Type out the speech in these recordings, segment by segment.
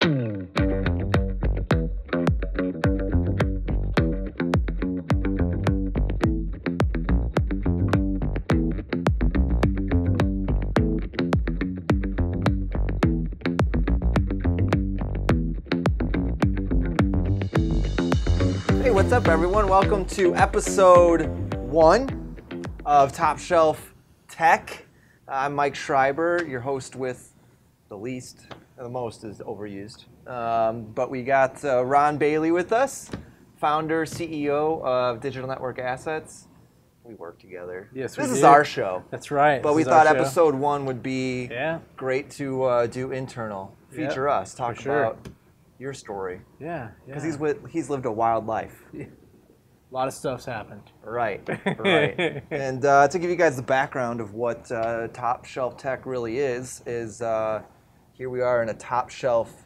Hey, what's up, everyone? Welcome to episode 1 of Top Shelf Tech. I'm Mike Schreiber, your host with the least, the most is overused. But we got Ron Bailey with us, founder, CEO of Digital Network Assets. We work together. Yes, This is our show. That's right. But we thought episode 1 would be great to do internal, feature us, talk about your story. Yeah. Because he's lived a wild life. A lot of stuff's happened. Right. And to give you guys the background of what Top Shelf Tech really is here we are in a top shelf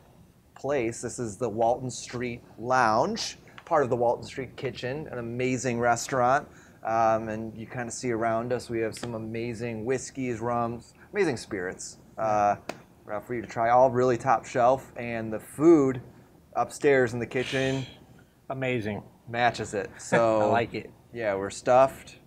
place. This is the Walton Street Lounge, part of the Walton Street Kitchen, an amazing restaurant. And you kind of see around us, we have some amazing whiskeys, rums, amazing spirits for you to try, all really top shelf. And the food upstairs in the kitchen, amazing, matches it. So I like it. Yeah, we're stuffed.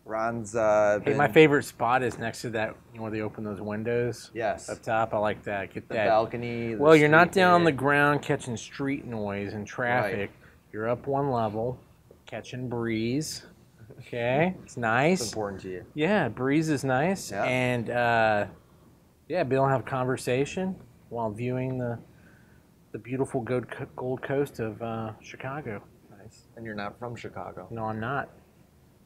Ron's Hey, my favorite spot is next to that, where they open those windows. Yes. Up top, I like that. Get the that balcony. Well, you're not down on the ground catching street noise and traffic. Right. You're up one level, catching breeze. Okay, it's nice. It's important to you. Yeah, breeze is nice. Yeah. And be able to have conversation while viewing the beautiful Gold Coast of Chicago. Nice. And you're not from Chicago? No, I'm not.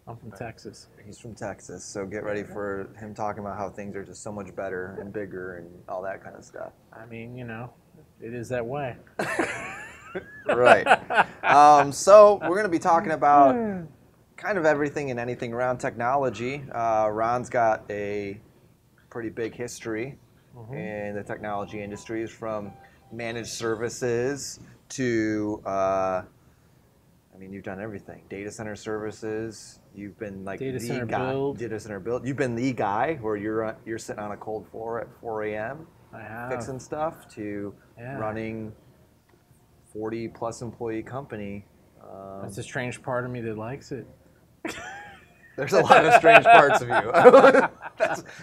I'm from Texas. He's from Texas, so get ready for him talking about how things are just so much better and bigger and all that kind of stuff. I mean, it is that way. Right. So we're going to be talking about kind of everything and anything around technology. Ron's got a pretty big history in the technology industries, from managed services to, you've done everything. Data center services. You've been like data the center guy. Build. Data center build. You've been the guy where you're sitting on a cold floor at 4 a.m. I have. fixing stuff to running 40-plus employee company. That's a strange part of me that likes it. There's a lot of strange parts of you.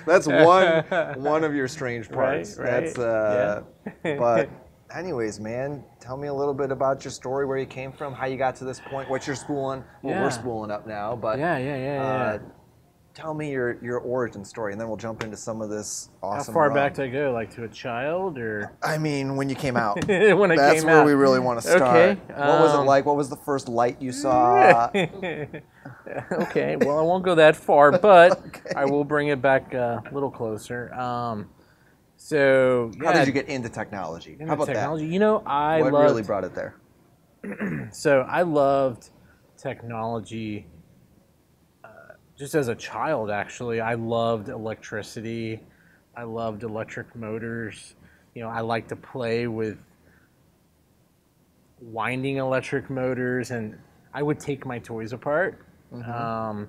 that's one of your strange parts. Right. That's But anyways, man, tell me a little bit about your story, where you came from, how you got to this point, what you're schooling. Well, we're schooling up now, but tell me your origin story, and then we'll jump into some of this awesome. How far rum. back to go? Like to a child, or? I mean, when you came out. When That's where we really want to start. Okay. What was it like? What was the first light you saw? Okay. Well, I won't go that far, but I will bring it back a little closer. So, how did you get into technology? How about technology? that? What really brought it there? So I loved technology. Just as a child, actually, I loved electricity. I loved electric motors. I like to play with winding electric motors, and I would take my toys apart. I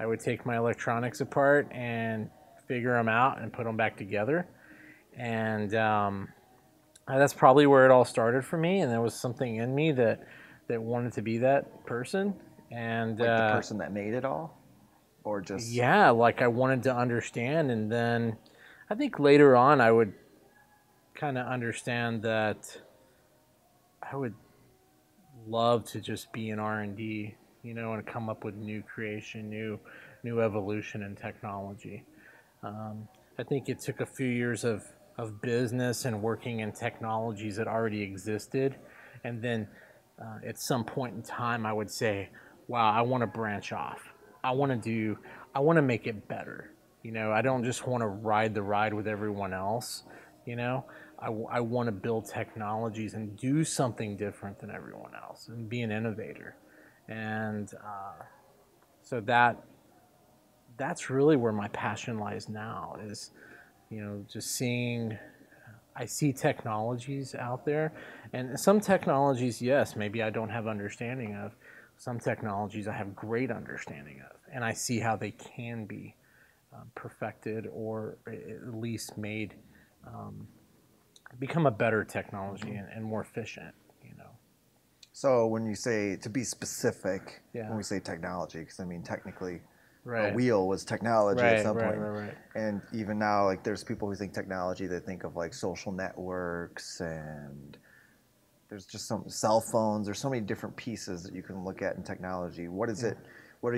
would take my electronics apart and figure them out and put them back together. And that's probably where it all started for me. And there was something in me that wanted to be that person. And like the person that made it all? Or just... Yeah, like I wanted to understand. And then I think later on I would kind of understand that I would love to just be in R&D, and come up with new creation, new evolution in technology. I think it took a few years of business and working in technologies that already existed. And then at some point in time, I would say, wow, I want to branch off. I want to make it better. I don't just want to ride the ride with everyone else. I want to build technologies and do something different than everyone else and be an innovator. And so that's really where my passion lies now, is, just seeing, I see technologies out there, and some technologies, yes, maybe I don't have understanding of. Some technologies I have great understanding of, and I see how they can be perfected, or at least made become a better technology and more efficient, you know. So when you say, to be specific, Yeah. when we say technology, because I mean technically Right. a wheel was technology at some point. Right. And even now, like there's people who think technology, they think of like social networks, and there's just some cell phones. There's so many different pieces that you can look at in technology. What is it? What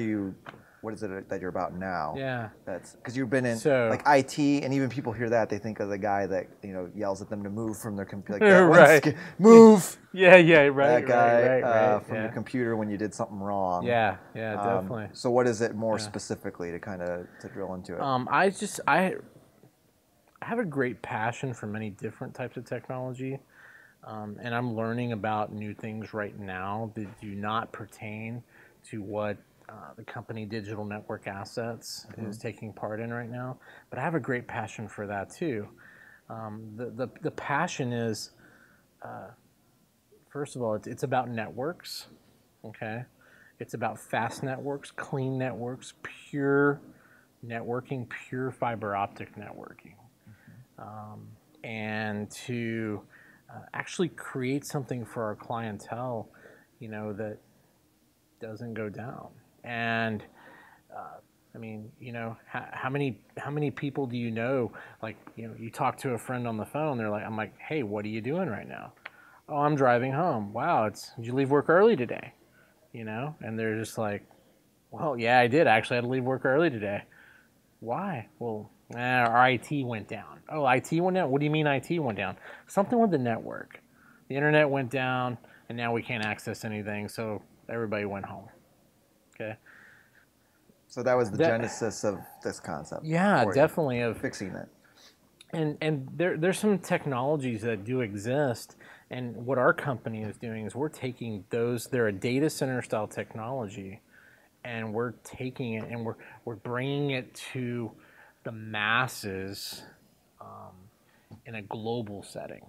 is it that you're about now? Yeah. That's because you've been in So, like IT, and even people hear that, they think of the guy that, you know, yells at them to move from their computer. Like that Right. move. Yeah, right, That guy right. from your computer when you did something wrong. Yeah, definitely. So what is it more specifically to kind of to drill into it? I have a great passion for many different types of technology, and I'm learning about new things right now that do not pertain to what the company Digital Network Assets is taking part in right now. But I have a great passion for that too. The passion is, first of all, it's about networks, okay? It's about fast networks, clean networks, pure networking, pure fiber optic networking. And to actually create something for our clientele, you know, that doesn't go down. And I mean, you know, how many people do you know? Like, you know, you talk to a friend on the phone, I'm like, hey, what are you doing right now? Oh, I'm driving home. Wow, did you leave work early today? You know, and they're just like, well, yeah, I did. Actually, I had to leave work early today. Why? Well, our IT went down. Oh, IT went down? What do you mean IT went down? Something with the network. The internet went down, and now we can't access anything, so everybody went home. Okay. So that was the genesis of this concept. Yeah, definitely. Of fixing it. And there's some technologies that do exist, and what our company is doing is we're taking those. They're a data center style technology, and we're taking it and we're bringing it to the masses in a global setting.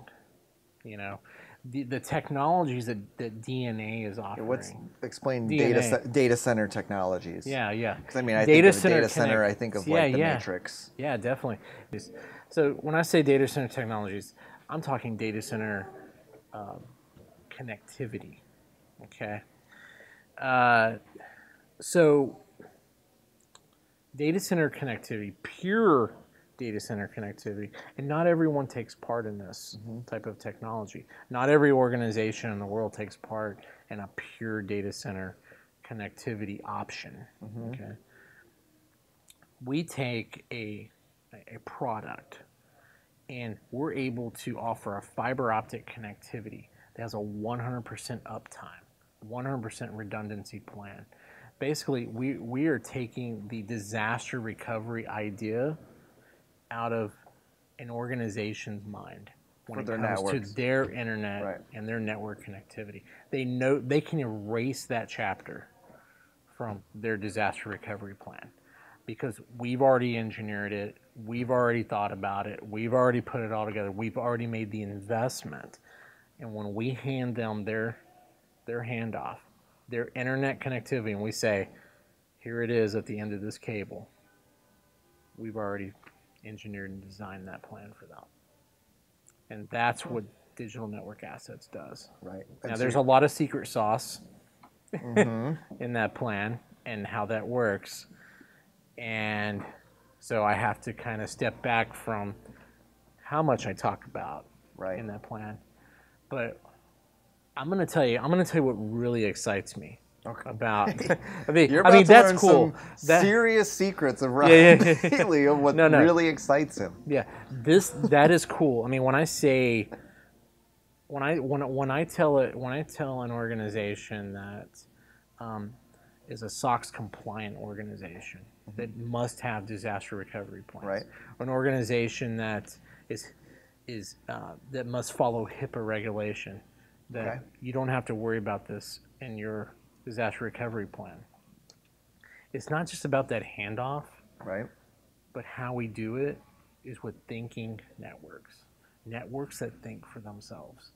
You know, the technologies that DNA is offering. Explain DNA. data center technologies? Yeah. Because I mean, I think of data center, I think of like the Matrix. Yeah, definitely. So when I say data center technologies, I'm talking data center connectivity. Okay. So data center connectivity, pure data center connectivity, and not everyone takes part in this type of technology. Not every organization in the world takes part in a pure data center connectivity option. Okay. We take a product, and we're able to offer a fiber optic connectivity that has a 100% uptime, 100% redundancy plan. Basically, we are taking the disaster recovery idea out of an organization's mind when it comes to their internet and their network connectivity. They know they can erase that chapter from their disaster recovery plan because we've already engineered it, we've already thought about it, we've already put it all together, we've already made the investment. And when we hand them their handoff, their internet connectivity, and we say, here it is at the end of this cable, we've already engineered and designed that plan for them. And that's what Digital Network Assets does. Right. Now, there's a lot of secret sauce in that plan and how that works. And so I have to kind of step back from how much I talk about in that plan. But I'm going to tell you what really excites me. About, You're about to that's learn cool. Some serious secrets of Ronald Bailey of what really excites him. Yeah, that is cool. I mean, when I say, when I tell an organization that is a SOX compliant organization that must have disaster recovery plans, an organization that that must follow HIPAA regulation, that you don't have to worry about this in your disaster recovery plan. It's not just about that handoff, but how we do it is with thinking networks that think for themselves.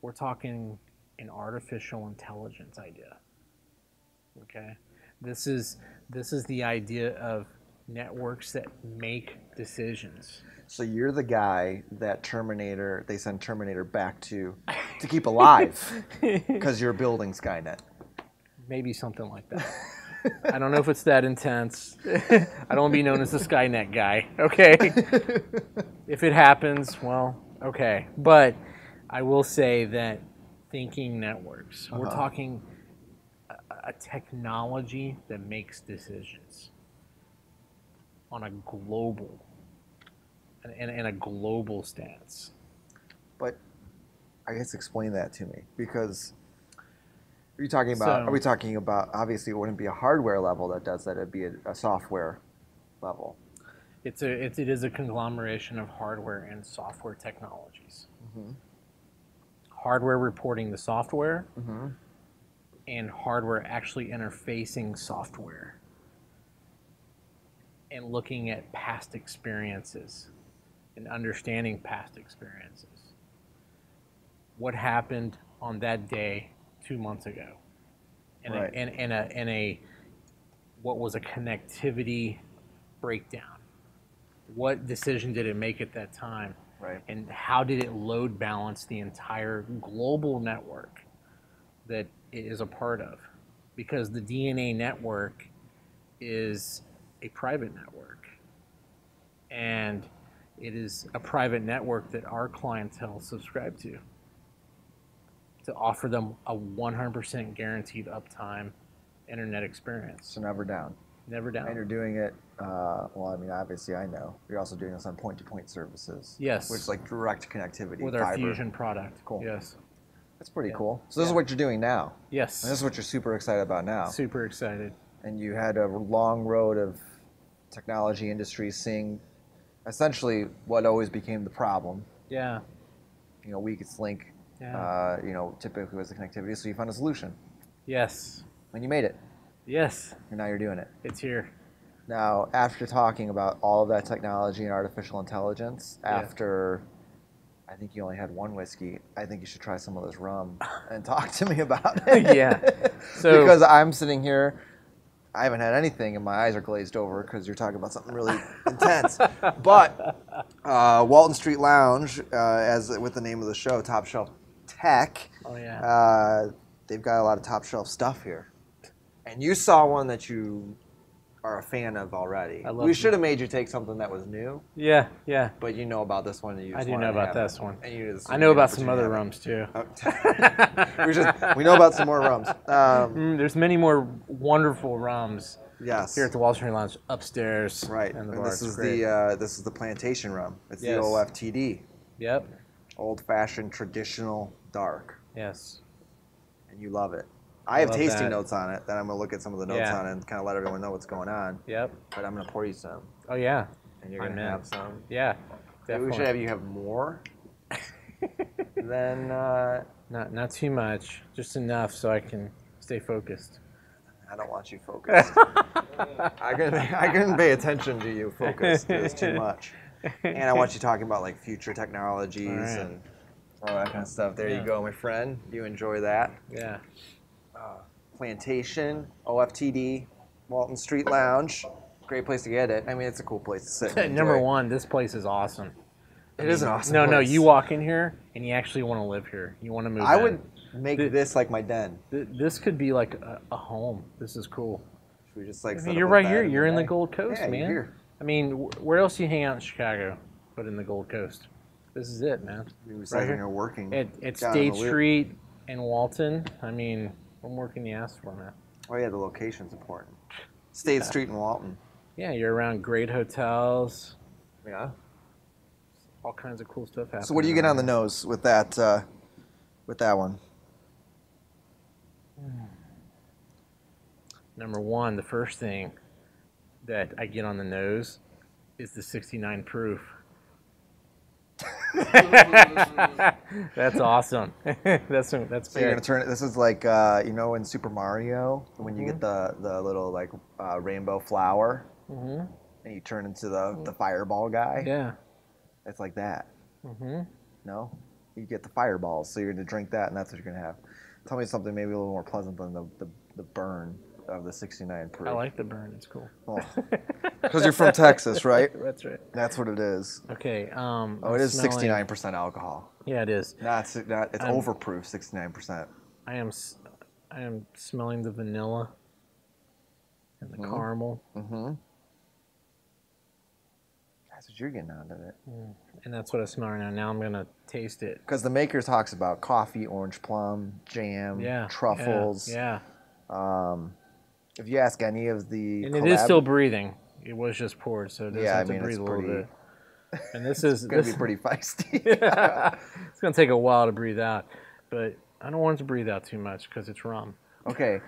We're talking an artificial intelligence idea. Okay, this is the idea of networks that make decisions. So you're the guy that they send Terminator back to keep alive because you're building Skynet. Maybe something like that. I don't know if it's that intense. I don't want to be known as the Skynet guy, okay? If it happens, well, okay. But I will say that thinking networks, we're talking a technology that makes decisions on a global, in a global stance. But I guess explain that to me, because are we talking about, obviously it wouldn't be a hardware level that does that, it'd be a software level. It is a conglomeration of hardware and software technologies. Hardware reporting the software, and hardware actually interfacing software and looking at past experiences and understanding past experiences. What happened on that day 2 months ago, and what was a connectivity breakdown? What decision did it make at that time? Right. And how did it load balance the entire global network that it is a part of? Because the DNA network is a private network, and it is a private network that our clientele subscribe to offer them a 100% guaranteed uptime internet experience. So never down. Never down. And you're doing it, well, I mean, obviously I know. You're also doing this on point-to-point services. Yes. Which is like direct connectivity. With our Fusion product. Cool. Yes. That's pretty cool. So this is what you're doing now. Yes. And this is what you're super excited about now. Super excited. And you had a long road of technology industry seeing essentially what always became the problem. Yeah. You know, weakest link, Yeah. typically was the connectivity. So you found a solution. Yes. And you made it. Yes. And now you're doing it. It's here. Now, after talking about all of that technology and artificial intelligence, after I think you only had one whiskey, I think you should try some of this rum and talk to me about it. Yeah. So, because I'm sitting here, I haven't had anything and my eyes are glazed over because you're talking about something really intense. But Walton Street Lounge, as with the name of the show, Top Shelf Tech, they've got a lot of top shelf stuff here. And you saw one that you are a fan of already. We should have made you take something that was new. Yeah, yeah. But you know about this one. And you just I do know about this one. And I know about some other rums too. We know about some more rums. There's many more wonderful rums. Yes. Here at the Walton Street Lounge upstairs. Right. And this is the Plantation rum. It's the OFTD. Yep. Old-fashioned, traditional, dark. Yes. And you love it. I have tasting notes on it that I'm going to look at some of the notes on it and kind of let everyone know what's going on. Yep. But I'm going to pour you some. Oh, yeah. And you're going to have some. Yeah, definitely. Maybe we should have you have more than... Not too much. Just enough so I can stay focused. I don't want you focused. I couldn't pay attention to you focused. It was too much. And I want you talking about like future technologies and all that kind of stuff. There you go, my friend. You enjoy that. Yeah. Plantation, OFTD, Walton Street Lounge. Great place to get it. I mean, it's a cool place to sit. And Number one, this place is awesome. It is an awesome place. No, you walk in here and you actually want to live here. You want to move in. I would make this like my den. This could be like a home. This is cool. Should we just like you're right here. You're in the Gold Coast, man. You're here. I mean, where else do you hang out in Chicago but in the Gold Coast? This is it, man. Right here. Working. At State Street and Walton. I mean, I'm working the ass for, man. Oh, yeah, the location's important. State Street and Walton. Yeah, you're around great hotels. Yeah. All kinds of cool stuff happening. So what do you get on the nose with that one? Number one, the first thing that I get on the nose is the 69 proof. That's awesome. That's so you're gonna turn it. This is like in Super Mario when you get the little like rainbow flower and you turn into the fireball guy. Yeah, it's like that. No, you get the fireballs, so you're gonna drink that, and that's what you're gonna have. Tell me something maybe a little more pleasant than the burn. of the 69 proof. I like the burn. It's cool. Because you're from Texas, right? That's right. That's what it is. Okay. Oh, it is 69% alcohol. Yeah, it is. It's overproof, 69%. I am smelling the vanilla and the caramel. Mm-hmm. That's what you're getting out of it. And that's what I smell right now. Now I'm going to taste it. Because the maker talks about coffee, orange plum, jam, truffles. Yeah. If you ask any of the And it is still breathing. It was just poured, so it does have to breathe a little bit. And this is going to be pretty feisty. It's going to take a while to breathe out. But I don't want it to breathe out too much because it's rum. Okay.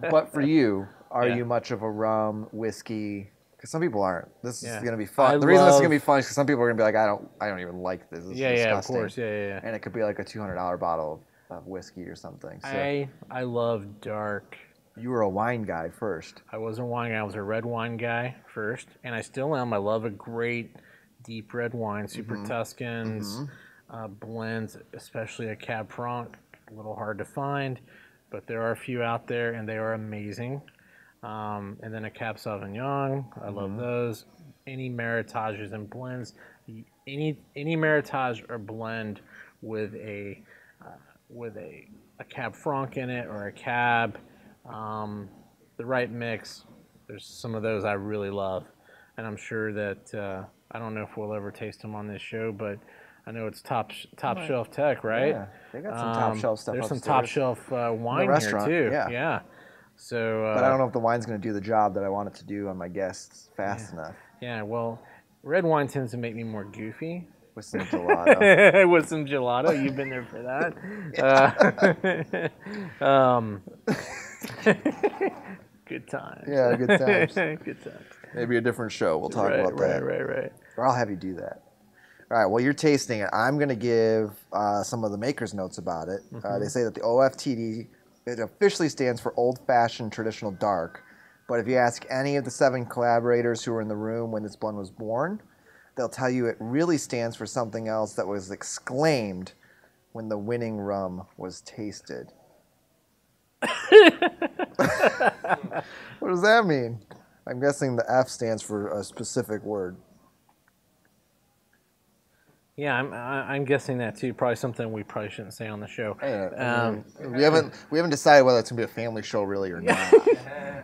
But for you, are you much of a rum, whiskey? Because some people aren't. This is going to be fun. The reason this is going to be fun is because some people are going to be like, I don't even like this. This is disgusting. Of course. Yeah. And it could be like a $200 bottle of whiskey or something. So I love dark. You were a wine guy first. I was a wine guy. I was a red wine guy first. And I still am. I love a great deep red wine, Super Tuscans, blends, especially a Cab Franc. A little hard to find, but there are a few out there, and they are amazing. And then a Cab Sauvignon, I love those. Any maritages and blends, any maritage or blend with a Cab Franc in it or a Cab, the right mix. There's some of those I really love, and I'm sure that I don't know if we'll ever taste them on this show, but I know it's top shelf tech, right? Yeah, they got some top shelf stuff. There's upstairs. some top shelf wine here too. Yeah. So, but I don't know if the wine's going to do the job that I want it to do on my guests fast enough. Yeah, well, red wine tends to make me more goofy. With some gelato. With some gelato. You've been there for that. Good times. Yeah, good times. Good times. Maybe a different show. We'll talk about that. Right. Or I'll have you do that. All right, well, you're tasting it. I'm going to give some of the maker's notes about it. They say that the OFTD, it officially stands for Old Fashioned Traditional Dark. But if you ask any of the 7 collaborators who were in the room when this blend was born, they'll tell you it really stands for something else that was exclaimed when the winning rum was tasted. What does that mean? I'm guessing the F stands for a specific word. Yeah, I'm guessing that too. Probably something we probably shouldn't say on the show. We haven't decided whether it's gonna be a family show really or not.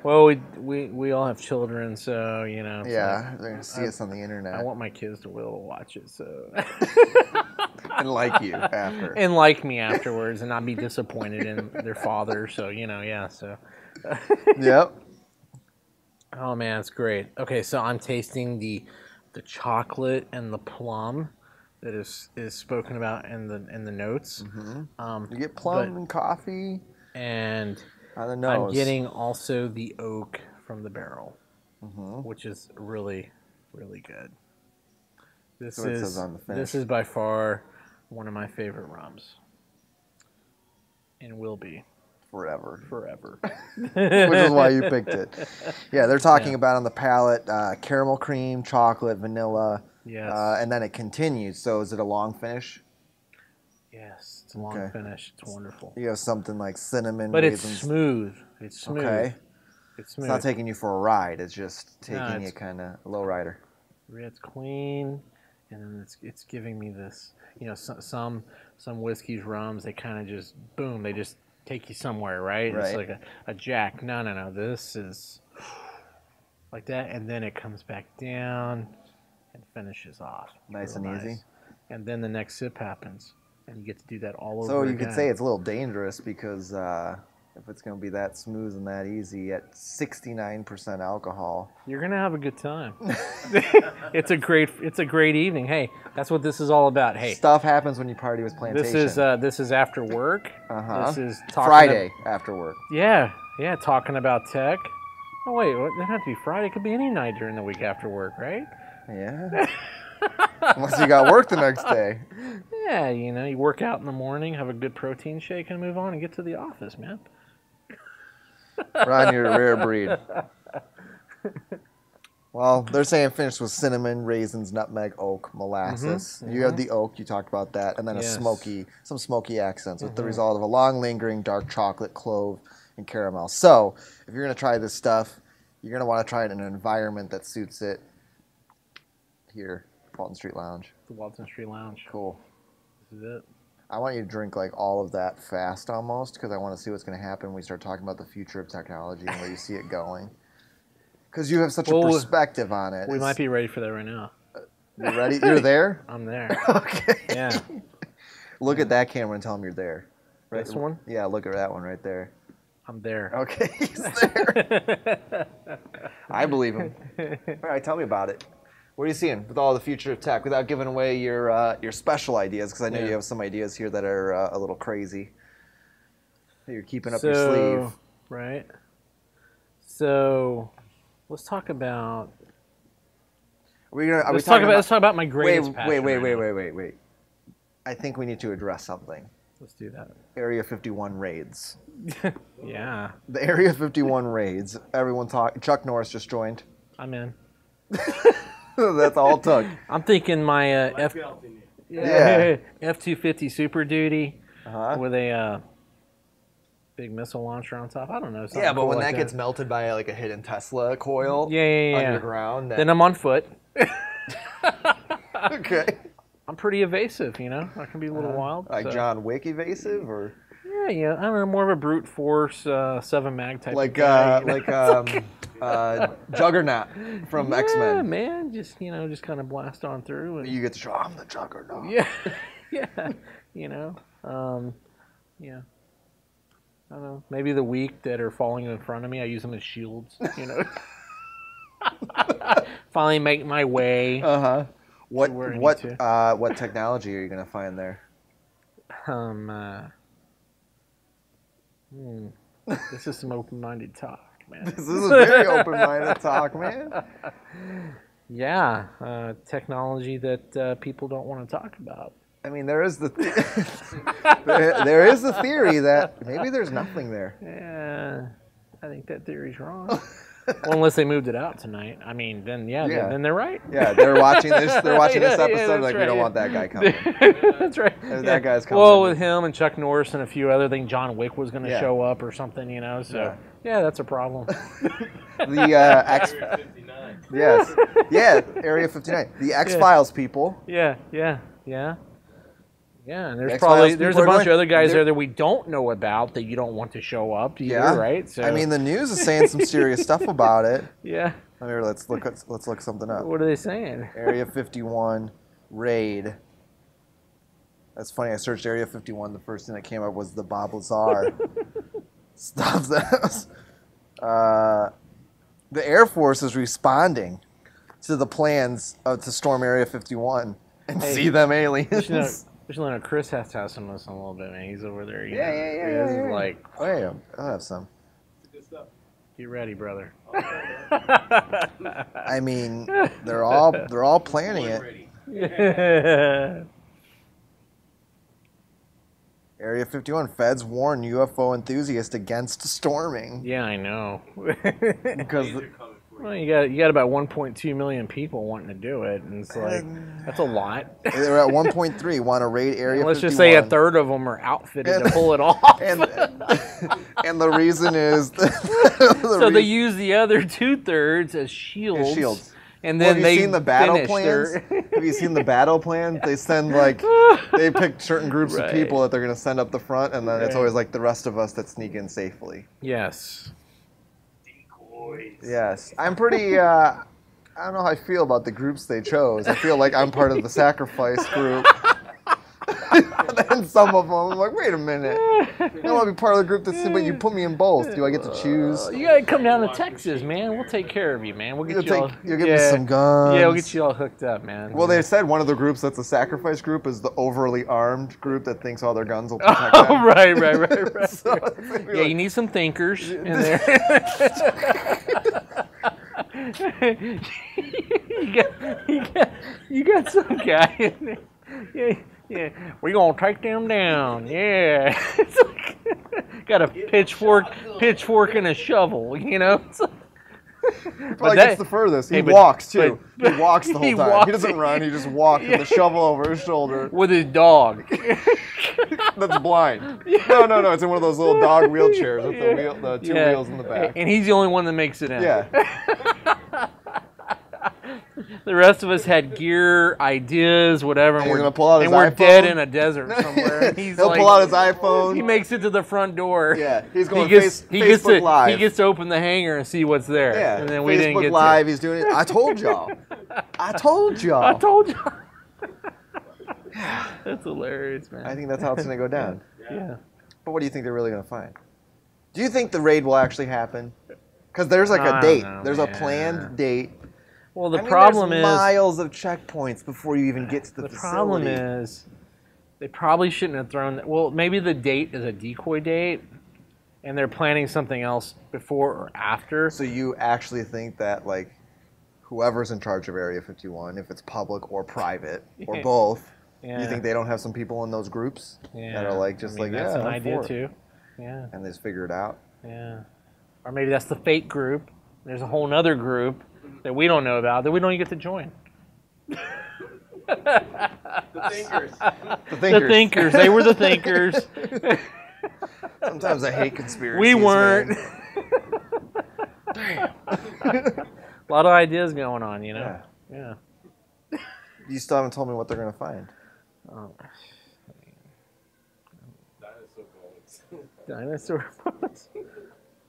Well, we all have children, so you know. Yeah, they're gonna see us on the internet. I want my kids to be able to watch it, so. And like you after. And like me afterwards, and not be disappointed in their father. So So. Yep. Oh man, it's great. Okay, so I'm tasting the chocolate and the plum that is spoken about in the notes. You get plum and coffee. And on the nose. I'm getting also the oak from the barrel, which is really, really good. This is by far one of my favorite rums, and will be forever. Which is why you picked it. Yeah, they're talking about on the palate caramel cream, chocolate, vanilla. Yes. And then it continues. So is it a long finish? Yes, it's a long finish. It's wonderful. You have something like cinnamon. But raisins. It's smooth. It's smooth. Okay. It's smooth. It's not taking you for a ride. It's just taking you kind of low rider. It's clean, and then it's giving me this. You know, some whiskeys, rums, they kind of just boom. They just take you somewhere, right? It's like a jack. No. This is like that, and then it comes back down and finishes off. Nice and easy. And then the next sip happens, and you get to do that all over again. So you again. could say it's a little dangerous because if it's going to be that smooth and that easy at 69% alcohol, you're going to have a good time. It's a great evening. Hey, that's what this is all about. Hey, stuff happens when you party with Plantation. This is after work. This is Friday after work. Yeah, talking about tech. Oh wait, it doesn't have to be Friday. It could be any night during the week after work, right? Yeah. Unless you got work the next day. Yeah, you work out in the morning, have a good protein shake, and move on and get to the office, man. Ron, you're a rare breed. Well, they're saying finished with cinnamon, raisins, nutmeg, oak, molasses. You have the oak, you talked about that, and then some smoky accents with the result of a long, lingering dark chocolate, clove, and caramel. So if you're going to try this stuff, you're going to want to try it in an environment that suits it. Here, Walton Street Lounge. The Walton Street Lounge. Cool. This is it. I want you to drink like all of that fast almost, because I want to see what's going to happen when we start talking about the future of technology and where you see it going. Because you have such a perspective on it. We might be ready for that right now. You ready? You're there? I'm there. Okay. Yeah. Look at that camera and tell them you're there. Right. This one? Yeah, look at that one right there. I'm there. Okay, he's there. I believe him. All right, tell me about it. What are you seeing with all the future of tech without giving away your special ideas? Because I know you have some ideas here that are a little crazy. That you're keeping up your sleeve. Right. So let's talk about. Let's talk about my greatest passion. Wait. I think we need to address something. Let's do that. Area 51 raids. Yeah. The Area 51 raids. Everyone talk. Chuck Norris just joined. I'm in. That's all it took. I'm thinking my F-250 Super Duty with a big missile launcher on top. I don't know. Yeah, but cool when like that gets melted by like a hidden Tesla coil underground. Then I'm on foot. Okay. I'm pretty evasive, you know. I can be a little wild. Like John Wick evasive, or yeah. I don't know, more of a brute force 7 mag type. Like of guy, Juggernaut from X-Men. Yeah, man, just kind of blast on through. And, you get to show I'm the Juggernaut. Yeah, yeah. Yeah. I don't know. Maybe the weak that are falling in front of me, I use them as shields. You know. Finally make my way. What technology are you gonna find there? This is some open-minded talk, man. This is very open-minded talk, man. Yeah, technology that people don't want to talk about. I mean, there is the there is the theory that maybe there's nothing there. Yeah, I think that theory's wrong. Well, unless they moved it out tonight. I mean, then then they're right. Yeah, they're watching this. They're watching this episode. Like, we don't want that guy coming. That's right. That guy's coming. Well, with him and Chuck Norris and a few other things, John Wick was going to show up or something, you know. So yeah, that's a problem. The Area 59. Yes. Yeah, Area 59. The X-Files people. Yeah. Yeah, and there's a bunch of other guys there that we don't know about that you don't want to show up either, right? So I mean, the news is saying some serious stuff about it. Yeah. Here, let's look something up. What are they saying? Area 51 raid. That's funny. I searched Area 51. The first thing that came up was the Bob Lazar stuff. The Air Force is responding to the plans to storm Area 51 and see them aliens. Just know Chris has to have some listen a little bit, man. He's over there. Yeah. Like, oh, yeah, I'll have some. Good stuff. Get ready, brother. I mean, they're all planning it. Yeah. Area 51, feds warn UFO enthusiasts against storming. Yeah, I know. Because well, you got about 1.2 million people wanting to do it, and it's like that's a lot. They're at 1.3. Want to raid Area 51. Let's just say a third of them are outfitted to pull it off. And the reason is they use the other 2/3 as shields. And then have you seen the battle plans? Have you seen the battle plans? They send they pick certain groups of people that they're going to send up the front, and then it's always like the rest of us that sneak in safely. Yes. Yes. I'm pretty, I don't know how I feel about the groups they chose. I feel like I'm part of the sacrifice group. And then some of them, I'm like, wait a minute. I don't want to be part of the group that's, but you put me in both. Do I get to choose? You got to come down to Texas, man. We'll take care of you, man. We'll get you'll give me some guns. Yeah, we'll get you all hooked up, man. Well, they said one of the groups that's a sacrifice group is the overly armed group that thinks all their guns will protect them. Oh, right. So yeah, you need some thinkers in there. you got some guy in there. Yeah, we're gonna take them down. Yeah, it's like, got a pitchfork and a shovel. You know. He probably gets the furthest. He walks too. He walks the whole time. He doesn't run. He just walks with the shovel over his shoulder with his dog. That's blind. Yeah. No. It's in one of those little dog wheelchairs with the two wheels in the back. And he's the only one that makes it in. Yeah. The rest of us had gear, ideas, whatever, and gonna pull out his we're iPhone? dead in a desert somewhere. And He'll pull out his iPhone. He makes it to the front door. Yeah, he's going Facebook Live. He gets to open the hangar and see what's there. Yeah, and then we Facebook didn't get Live. to. He's doing it. I told y'all. I told y'all. I told you. That's hilarious, man. I think that's how it's going to go down. Yeah. But what do you think they're really going to find? Do you think the raid will actually happen? Because there's like a I date. don't know, There's man. a planned date. Well, the problem there's is miles of checkpoints before you even get to the facility. problem is they probably shouldn't have thrown that. Well, maybe the date is a decoy date, and they're planning something else before or after. So you actually think that like whoever's in charge of Area 51, if it's public or private or both, you think they don't have some people in those groups that are like just that's an idea too. Yeah. And they just figure it out. Yeah. Or maybe that's the fake group. There's a whole other group that we don't know about that we don't even get to join. The thinkers. The thinkers. They were the thinkers. Sometimes I hate conspiracies. We weren't. Damn. A lot of ideas going on, you know? Yeah. You still haven't told me what they're going to find. Dinosaur bones. Dinosaur bones.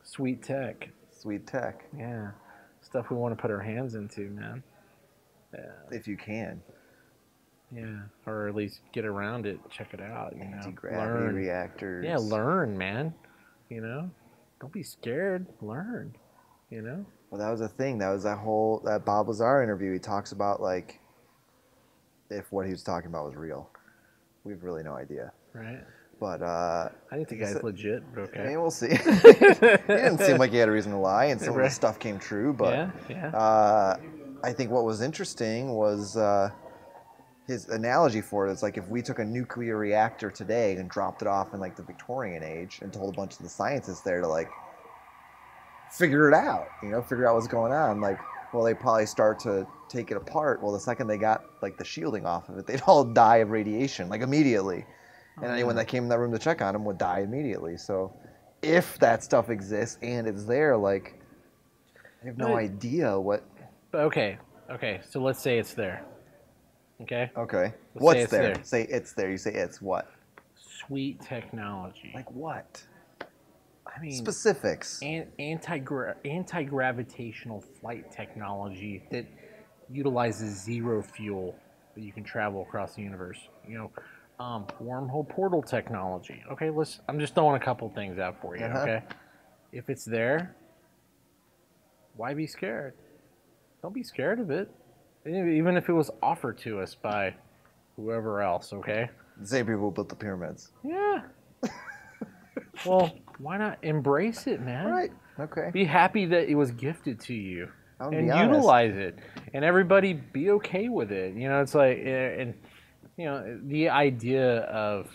Sweet tech. Sweet tech. Yeah. Stuff we want to put our hands into, man. Yeah. If you can. Yeah. Or at least get around it, check it out, you know. Anti-gravity reactors. Yeah, learn, man. You know? Don't be scared. Learn. You know? Well, that was a thing. That was that Bob Lazar interview. He talks about like if what he was talking about was real. We have really no idea. Right. But I think the guy's legit, but okay. Maybe we'll see. He didn't seem like he had a reason to lie, and some of the stuff came true. But I think what was interesting was his analogy for it. It's like if we took a nuclear reactor today and dropped it off in like the Victorian age and told a bunch of the scientists there to like figure it out, figure out what's going on. Like, well, they probably start to take it apart. Well, the second they got like the shielding off of it, they'd all die of radiation, like immediately. And anyone that came in that room to check on him would die immediately. So if that stuff exists and it's there, like, I have no idea what... Okay. So let's say it's there. Okay? Okay. Let's What's say it's there? there. Say it's there. You say it's what? Sweet technology. Like what? I mean... Specifics. Anti-gravitational flight technology that utilizes zero fuel that you can travel across the universe. Wormhole portal technology. Okay, I'm just throwing a couple things out for you, okay? If it's there, why be scared? Don't be scared of it. Even if it was offered to us by whoever else, okay? The same people who built the pyramids. Yeah. Well, why not embrace it, man? Right. Okay. Be happy that it was gifted to you. And utilize it. And everybody be okay with it. It's like, and the idea of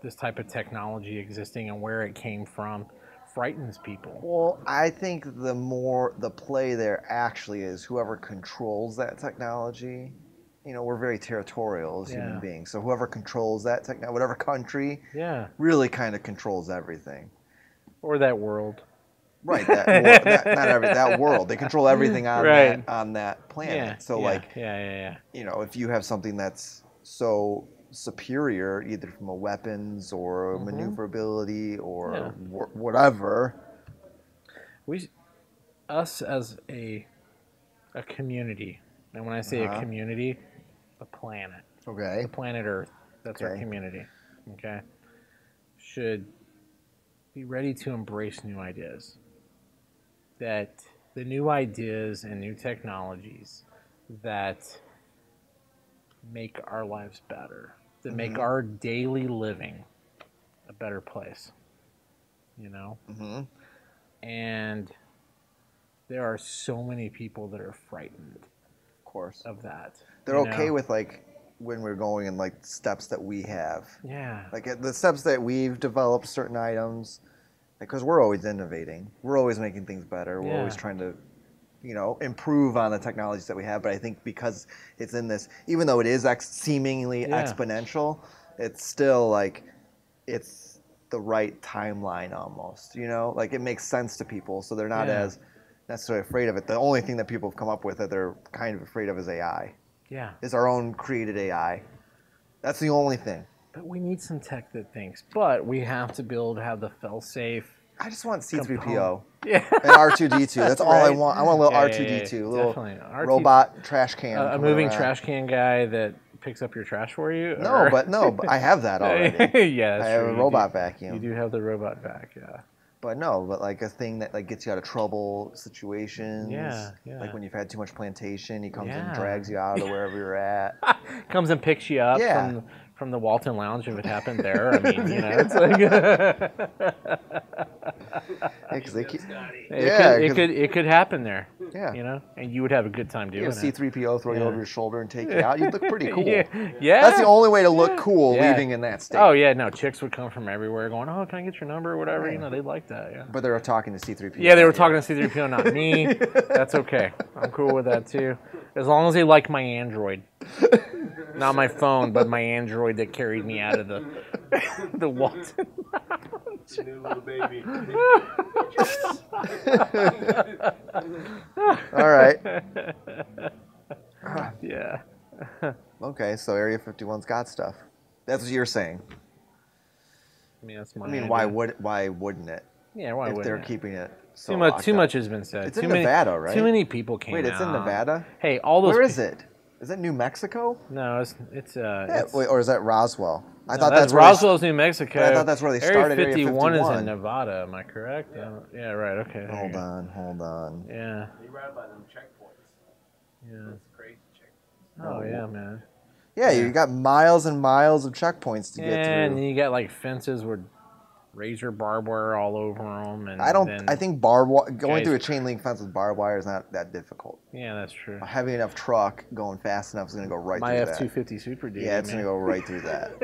this type of technology existing and where it came from frightens people. Well, I think the play there actually is whoever controls that technology. We're very territorial as human beings. So whoever controls that technology, whatever country, really kind of controls everything. Or that world. Right, that world. They control everything on that planet. Yeah, so if you have something that's so superior, either from a weapons or maneuverability or whatever. Us as a community, and when I say a community, the planet. Okay. The planet Earth. That's our community. Okay. Should be ready to embrace new ideas. That the new ideas and new technologies that make our lives better, that make our daily living a better place, And there are so many people that are frightened, of course, of that. They're okay with like when we're going in like steps that we have. Yeah. Like the steps that we've developed certain items. Because we're always innovating. We're always making things better. We're always trying to, improve on the technologies that we have. But I think because it's in this, even though it is seemingly exponential, it's still like it's the right timeline almost. You know, like it makes sense to people, so they're not as necessarily afraid of it. The only thing that people have come up with that they're kind of afraid of is AI. Yeah. Is our own created AI. That's the only thing. But we need some tech that thinks. But we have to be able to have the fail-safe. I just want C-3PO Yeah. and R2-D2. That's all I Right. want. I want a little Yeah, R2-D2, a little definitely. robot trash can. A coming moving around. trash can guy that picks up your trash for you? No, but I have that already. Yeah, that's I have true. a robot vacuum. You do have the robot vac, yeah. But like a thing that like gets you out of trouble situations. Yeah, yeah. Like when you've had too much plantation, he comes and Yeah. drags you out of wherever you're at. Comes and picks you up Yeah. from the Walton Lounge if it happened there. I mean, you know, it's like it could happen there. Yeah. You know, and you would have a good time doing You it. have C-3PO throw you over your shoulder and take you out. You'd look pretty cool. Yeah. That's the only way to look cool Yeah. leaving in that state. Oh yeah, no, chicks would come from everywhere going, "Oh, can I get your number or whatever?" You know, they'd like that. Yeah. But they were talking to C-3PO. Yeah, they were talking to C-3PO, not me. That's okay. I'm cool with that too. As long as they like my Android. Not my phone, but my Android that carried me out of the Walton Lounge. New little baby. All right. Yeah. Okay, so Area 51's got stuff. That's what you're saying. I mean, that's my I mean, idea. why wouldn't it? Yeah, why If wouldn't they're it? keeping it so Too locked much up. has been said. It's too in many, Nevada, right? Too many people came Wait, it's in out. Nevada? Hey, all those. Where is it? Is it New Mexico? No, Yeah, wait, or is that Roswell? I thought that's that's where they- Roswell's, New Mexico. But I thought that's where they started, Area 51 is 51. in Nevada. Am I correct? Yeah, right. Okay. there Hold you go. on. Yeah. You ride by them checkpoints. Yeah. It's crazy checkpoints. Oh yeah, man. Yeah, you got miles and miles of checkpoints to get And then through. you got like fences with razor barbed wire all over them. And I think going guys- through a chain link fence with barbed wire is not that difficult. Yeah, that's true. A heavy enough truck going fast enough is going to go right My through that. F-250 Super Duty. Yeah, it's going to man. go right through that.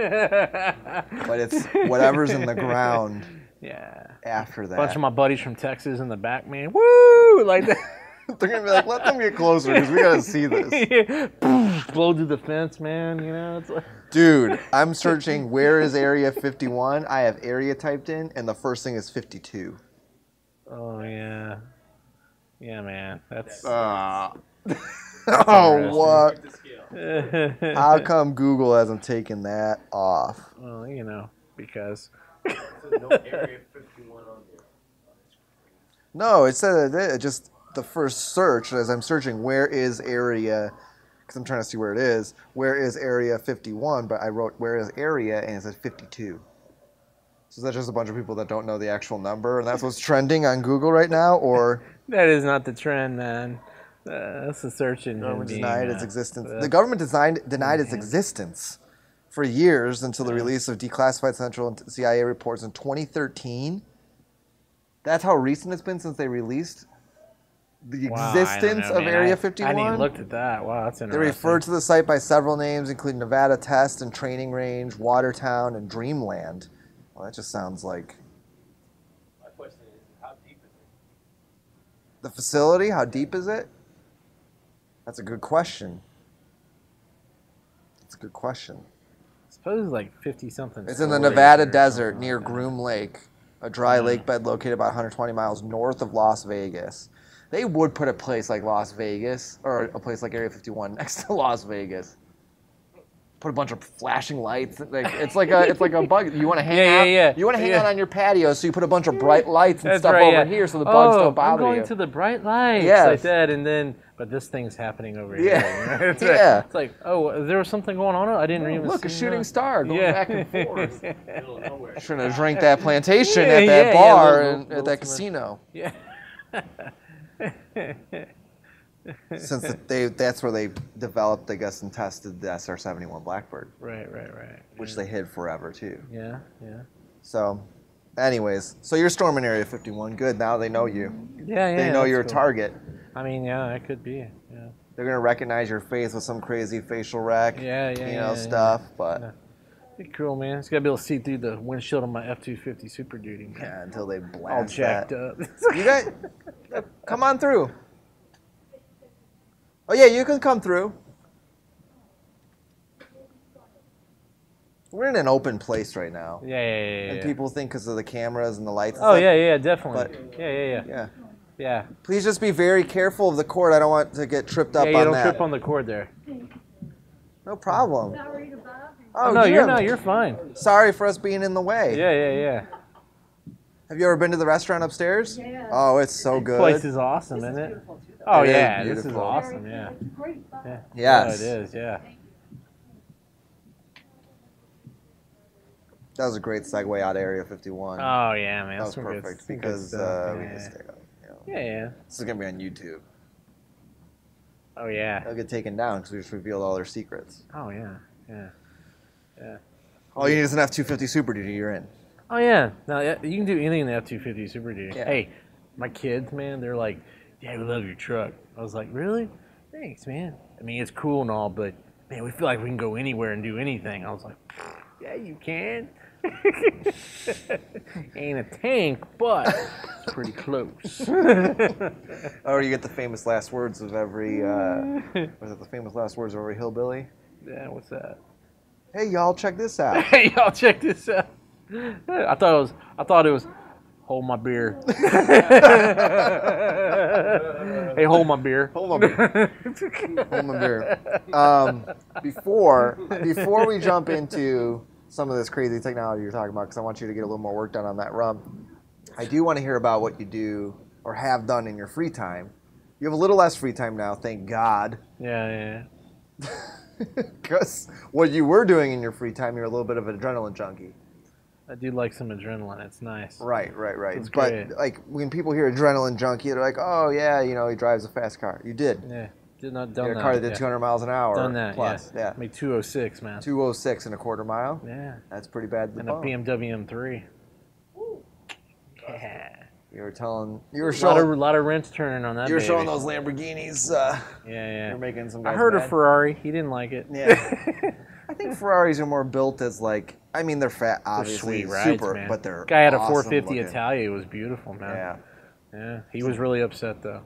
But it's whatever's in the ground Yeah. after that. Bunch of my buddies from Texas in the back, man. Woo! Like that. They're going to be like, let them get closer because we got to see this. Blow through the fence, man. You know, it's like. Dude, I'm searching where is Area 51. I have area typed in, and the first thing is 52. Oh yeah. Yeah, man. That's. Oh, interesting. what? The scale. How come Google hasn't taken that off? Well, you know, because. So no Area 51 on there. No, it said it just the first search as I'm searching where is area, because I'm trying to see where it is. Where is Area 51? But I wrote where is area and it says 52. So is that just a bunch of people that don't know the actual number, and that's what's trending on Google right now, or That is not the trend, man. That's the search engine. government being, denied its existence? uh, The government denied its existence for years until the release of declassified Central and CIA reports in 2013. That's how recent it's been since they released the Wow, I don't existence know, of man. Area I 51. hadn't even looked at that. Wow, that's They interesting. referred to the site by several names, including Nevada Test and Training Range, Watertown, and Dreamland. Well, that just sounds like My question is, how deep is it? the facility. How deep is it? That's a good question. That's a good question. I suppose it's like 50-something. It's in the stories Nevada or desert something near like that. Groom Lake, a dry lake bed located about 120 miles north of Las Vegas. They would put a place like Las Vegas, or a place like Area 51 next to Las Vegas. Put a bunch of flashing lights. Like it's like a bug. You want to hang out. Yeah. You want to hang Yeah. out on your patio, so you put a bunch of bright lights and That's stuff right, over yeah. here, so the bugs don't bother I'm going you. to the bright lights Yes. like that, and then, but this thing's happening over Yeah. here. It's Yeah. Like, it's like, oh, there was something going on. I didn't even Look, a see shooting that. star going Yeah. back and forth. Middle of nowhere. Shouldn't have drank that plantation Yeah, at that yeah, bar little- and at little that too much. casino. Yeah. Since that's where they developed, I guess, and tested the SR-71 Blackbird, Right. which they hid forever too. Yeah. So, anyways, so you're storming Area 51. Good. Now they know you. Yeah. They know that's you're a cool. target. I mean, yeah, it could be. Yeah. They're gonna recognize your face with some crazy facial rec, Yeah. stuff. But Yeah. Be cool, man. It's gotta be able to see through the windshield of my F-250 Super Duty, man. yeah, until they All blast jacked that. up. You guys, come on through. Oh yeah, you can come through. we're in an open place right now. Yeah. And people think because of the cameras and the lights. And Oh stuff, yeah, definitely. But, Yeah. Yeah. Please just be very careful of the cord. I don't want to get tripped up on that. Yeah, don't trip on the cord there. No problem. Sorry to bother you. Oh, no, Jim. you're fine. Sorry for us being in the way. Yeah. Have you ever been to the restaurant upstairs? Yeah. Oh, it's so This good. place is awesome, isn't it? Oh It is yeah, this is beautiful. awesome. Yeah. It's a great spot. Yeah. Yes. Yeah, it is. Yeah. That was a great segue out of Area 51. Oh yeah, man. that was Some perfect good because stuff. we Yeah, can yeah. stay up. You know. Yeah. This is going to be on YouTube. Oh yeah. They'll get taken down because we just revealed all their secrets. Oh yeah. All you need is an F-250 Super Duty, you're in. Oh yeah. No, yeah, you can do anything in the F-250 Super Duty. Yeah. Hey, my kids, man, they're like, "Yeah, we love your truck." I was like, "Really? Thanks, man." I mean, it's cool and all, but man, we feel like we can go anywhere and do anything. I was like, "Yeah, you can." Ain't a tank, but it's pretty close. Or you get the famous last words of every, was it the famous last words of every hillbilly? Yeah, what's that? Hey, y'all, check this out. Hey, y'all, check this out. I thought it was, hold my beer. Hey, hold my beer. Hold my beer. Hold my beer. Before we jump into some of this crazy technology you're talking about, because I want you to get a little more work done on that rum, I do want to hear about what you do or have done in your free time. You have a little less free time now, thank God. Yeah. Because what you were doing in your free time, you're a little bit of an adrenaline junkie. I do like some adrenaline. It's nice. Right. It's But great. like when people hear adrenaline junkie, they're like, oh yeah, you know, he drives a fast car. You did. Yeah. Done You had that. a car that did yeah. 200 miles an hour Done that. plus. Yeah. Made 206, man. 206 and a quarter mile. Yeah. That's pretty bad. To the And a bone. BMW M3. Yeah. You were A showing, lot of wrench turning on that. you were baby. showing those Lamborghinis. Yeah. You're making some I guys heard a mad. Ferrari. He didn't like it. Yeah. I think Ferraris are more built as like, I mean, they're fat, They're obviously, sweet rides, super, man. but they're Guy had a awesome 450 looking. Italia. It was beautiful, man. Yeah. He was really upset though.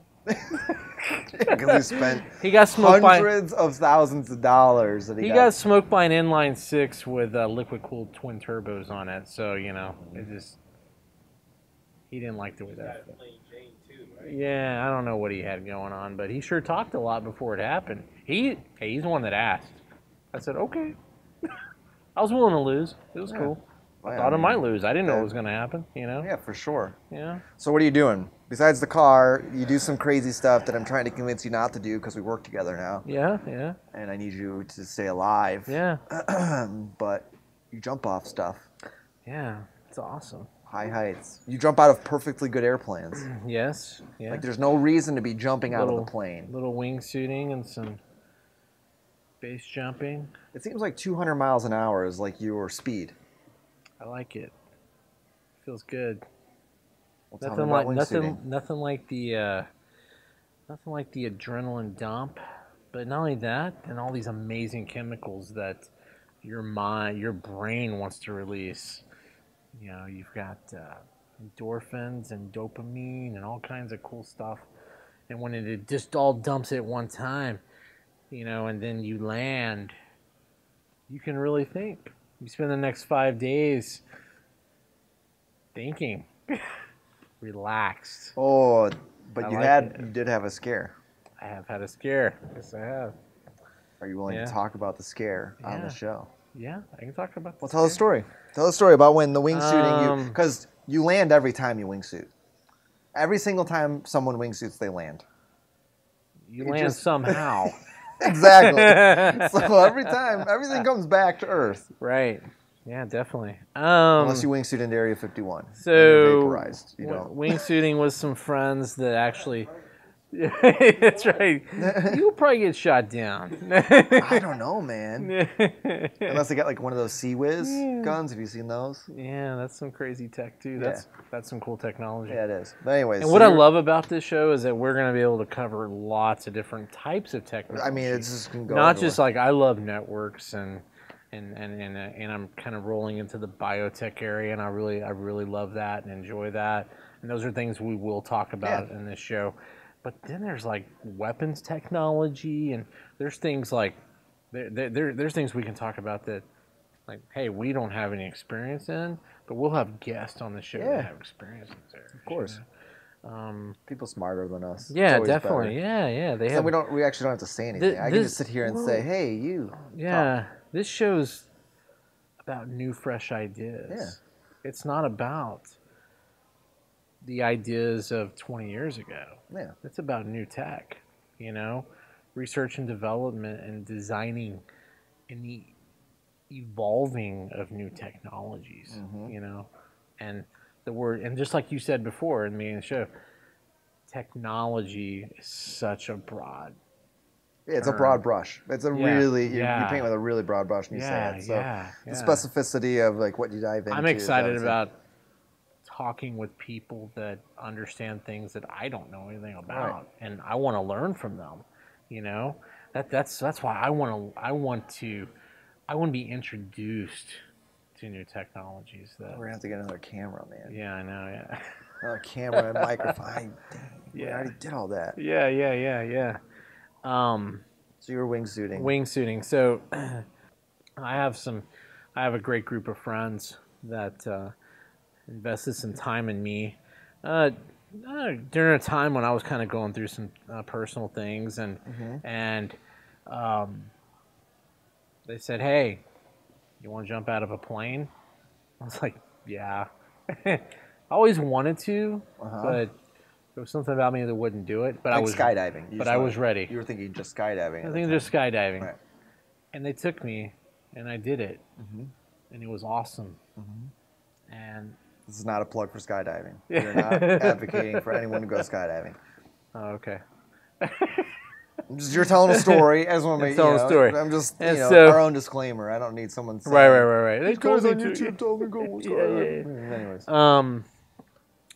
Because he spent He got smoked by. hundreds of thousands of dollars that He got smoked by an inline six with liquid cooled twin turbos on it. So you know, he didn't like the way that. felt. Plain Jane too, right? Yeah, I don't know what he had going on, but he sure talked a lot before it happened. He's the one that asked. I said okay. I was willing to lose. It was cool. I thought I might lose. I didn't know it was going to happen. You know. Yeah, for sure. Yeah. So what are you doing? Besides the car, you do some crazy stuff that I'm trying to convince you not to do because we work together now. Yeah. And I need you to stay alive. Yeah. But you jump off stuff. Yeah. It's awesome. High heights. You jump out of perfectly good airplanes. Yes. Yeah. Like there's no reason to be jumping out of the plane. Little wingsuiting and some base jumping. It seems like 200 miles an hour is like your speed. I like it. Feels good. Well, tell me about wingsuiting. Nothing like the adrenaline dump. But not only that, and all these amazing chemicals that your brain wants to release. You know, you've got endorphins and dopamine and all kinds of cool stuff. And when it just all dumps at one time, you know, and then you land, you can really think. You spend the next 5 days thinking, relaxed. Oh, but I you like it. you did have a scare. I have had a scare. Yes, I have. Are you willing Yeah. to talk about the scare on Yeah. the show? Yeah, I can talk about this. Well, tell the story. Tell the story about when the wingsuiting, Um, because you land every time you wingsuit. Every single time someone wingsuits, they land. You it land just- somehow. Exactly. So every time, everything comes back to Earth. Right. Yeah, definitely. Unless you wingsuit into Area 51. and So you're vaporized. You don't. wingsuiting with some friends that actually. That's right. You'll probably get shot down. I don't know, man. Unless they got like one of those Sea Whiz guns. Have you seen those? Yeah, that's some crazy tech too. Yeah. That's some cool technology. Yeah, it is. But anyways. And so what I you're- love about this show is that we're going to be able to cover lots of different types of technology. I mean, it's just going to go not everywhere. just like I love networks and I'm kind of rolling into the biotech area, and I really love that and enjoy that. And those are things we will talk about in this show. But then there's like weapons technology, and there's things like there's things we can talk about that like, hey, we don't have any experience in, but we'll have guests on the show that have experience in there. Of course. You People smarter than us. It's yeah, always definitely. better. Yeah. They Then have. we actually don't have to say anything. I can just sit here and say, hey, you. Yeah, this show's about new, fresh ideas. Yeah. It's not about the ideas of 20 years ago. Yeah. It's about new tech, research and development and designing and the evolving of new technologies, and the word, and just like you said before in the beginning of the show, technology is such a broad Yeah, it's a broad brush. It's a really you paint with a really broad brush when you say it. So the specificity of like what you dive into. I'm excited about talking with people that understand things that I don't know anything about, and I want to learn from them. That's why I want to be introduced to new technologies. That we're gonna have to get another camera, man. Yeah, I know. Yeah. Another camera and microphone. We already did all that. Yeah. So you were wingsuiting. Wingsuiting. So I have a great group of friends that invested some time in me during a time when I was kind of going through some personal things, and they said, "Hey, you want to jump out of a plane?" I was like, "Yeah." I always wanted to, but there was something about me that wouldn't do it. But like I was skydiving. But I was ready. You were thinking just skydiving. I was thinking just skydiving. Right. And they took me, and I did it, and it was awesome. And this is not a plug for skydiving. You're not advocating for anyone to go skydiving. Oh, okay. You're telling a story. I just want to make a story. I'm just so, our own disclaimer. I don't need someone saying. Right. These guys on YouTube told me go skydiving. Yeah. Anyways.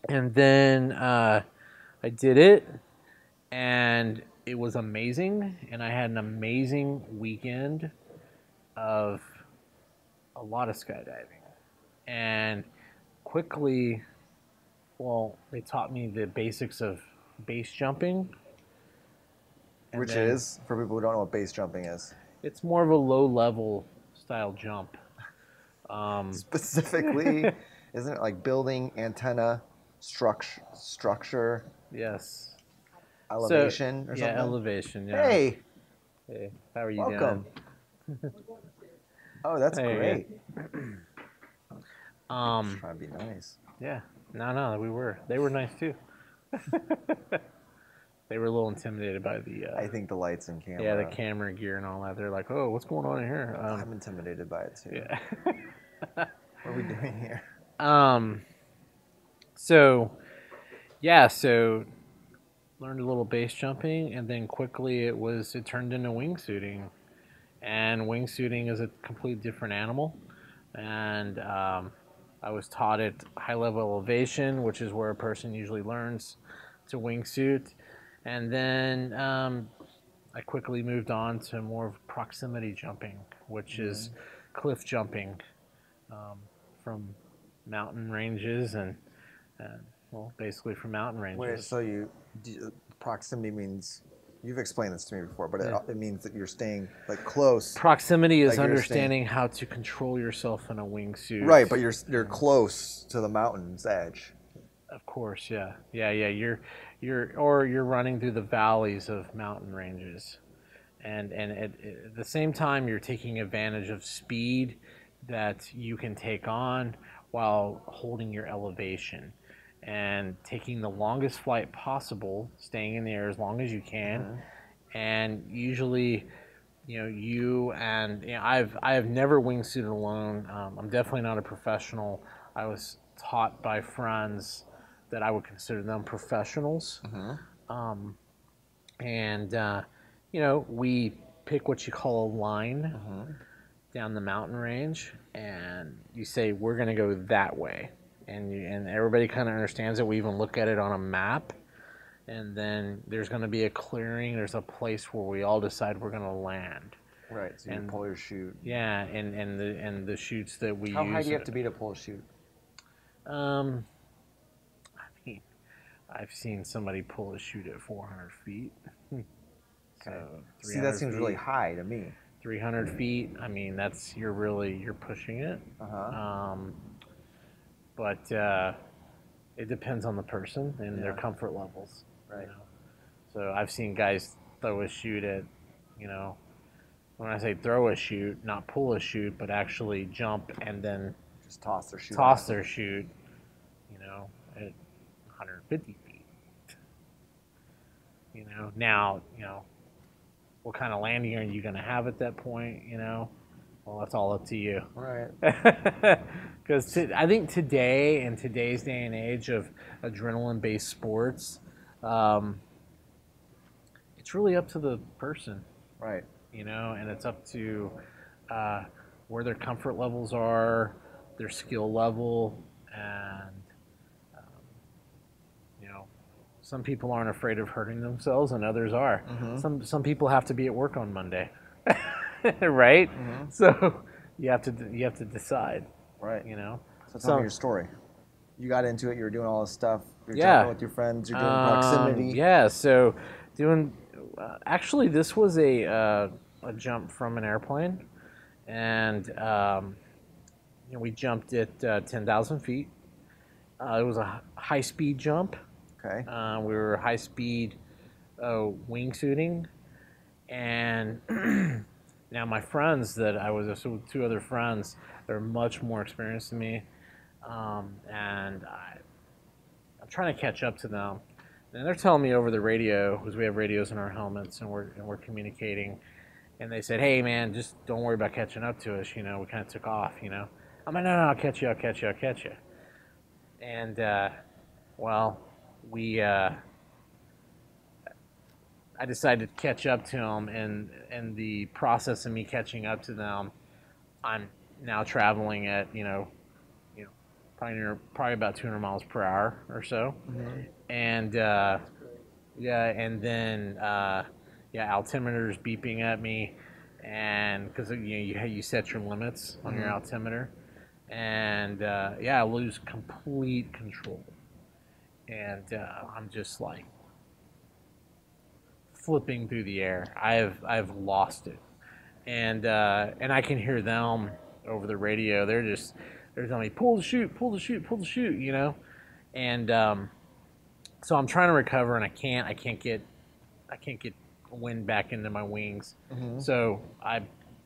And then I did it, and it was amazing. And I had an amazing weekend of a lot of skydiving, and quickly, they taught me the basics of base jumping. Which is, for people who don't know what base jumping is. It's more of a low-level style jump. Specifically, isn't it like building, antenna, structure? Yes. Elevation or something? Yeah, elevation, yeah. Hey, how are you welcome. doing? Oh, that's great. Just trying to be nice. Yeah. No, we were. They were nice too. They were a little intimidated by the... I think the lights and camera. Yeah, the camera gear and all that. They're like, oh, what's going on in here? I'm intimidated by it too. Yeah. What are we doing here? So learned a little base jumping, and then quickly it turned into wingsuiting. And wingsuiting is a completely different animal. And I was taught at high-level elevation, which is where a person usually learns to wingsuit. And then I quickly moved on to more of proximity jumping, which is cliff jumping from mountain ranges and basically from mountain ranges. Wait, so proximity means, you've explained this to me before, but it means that you're staying like close. Proximity is understanding how to control yourself in a wingsuit. Right, but you're close to the mountain's edge. Of course, yeah. You're running through the valleys of mountain ranges, and at the same time you're taking advantage of speed that you can take on while holding your elevation and taking the longest flight possible, staying in the air as long as you can, and usually, I have never wingsuited alone. I'm definitely not a professional. I was taught by friends that I would consider them professionals. We pick what you call a line down the mountain range, and you say, we're going to go that way. And everybody kind of understands it. We even look at it on a map. And then there's going to be a clearing. There's a place where we all decide we're going to land. Right, so you pull your chute. Yeah, and the chutes that we use. How high do you have to be to pull a chute? I've seen somebody pull a chute at 400 feet. See, that seems really high to me. 300 feet, I mean, you're pushing it. But it depends on the person and their comfort levels. Right. You know? So I've seen guys throw a shoot at, you know, when I say throw a shoot, not pull a shoot, but actually jump and then just toss their shoot. You know, at 150 feet. You know, now, you know, what kind of landing are you going to have at that point? You know, well, that's all up to you. Right. Because I think today, in today's day and age of adrenaline-based sports, it's really up to the person. Right. You know, and it's up to where their comfort levels are, their skill level, and you know, some people aren't afraid of hurting themselves, and others are. Some people have to be at work on Monday, right? So you have to decide. Right. You know. So tell me your story. You got into it. You were doing all this stuff. You're jumping with your friends. You're doing proximity. Yeah. So doing. Actually, this was a jump from an airplane, and you know, we jumped at 10,000 feet. It was a high-speed jump. Okay. We were high-speed wingsuiting, and now my friends that I was with, two other friends, they're much more experienced than me, and I'm trying to catch up to them. And they're telling me over the radio, because we have radios in our helmets, and we're communicating. And they said, "Hey, man, just don't worry about catching up to us. You know, we kind of took off. You know." I'm like, "No, I'll catch you. And well, I decided to catch up to them, and in the process of me catching up to them, I'm now traveling at probably about 200 miles per hour or so, and and then altimeter's beeping at me, and because you set your limits on your altimeter, and I lose complete control, and I'm just like flipping through the air. I've lost it, and I can hear them over the radio. They're telling me, pull the chute, you know, and so I'm trying to recover, and I can't get wind back into my wings. So I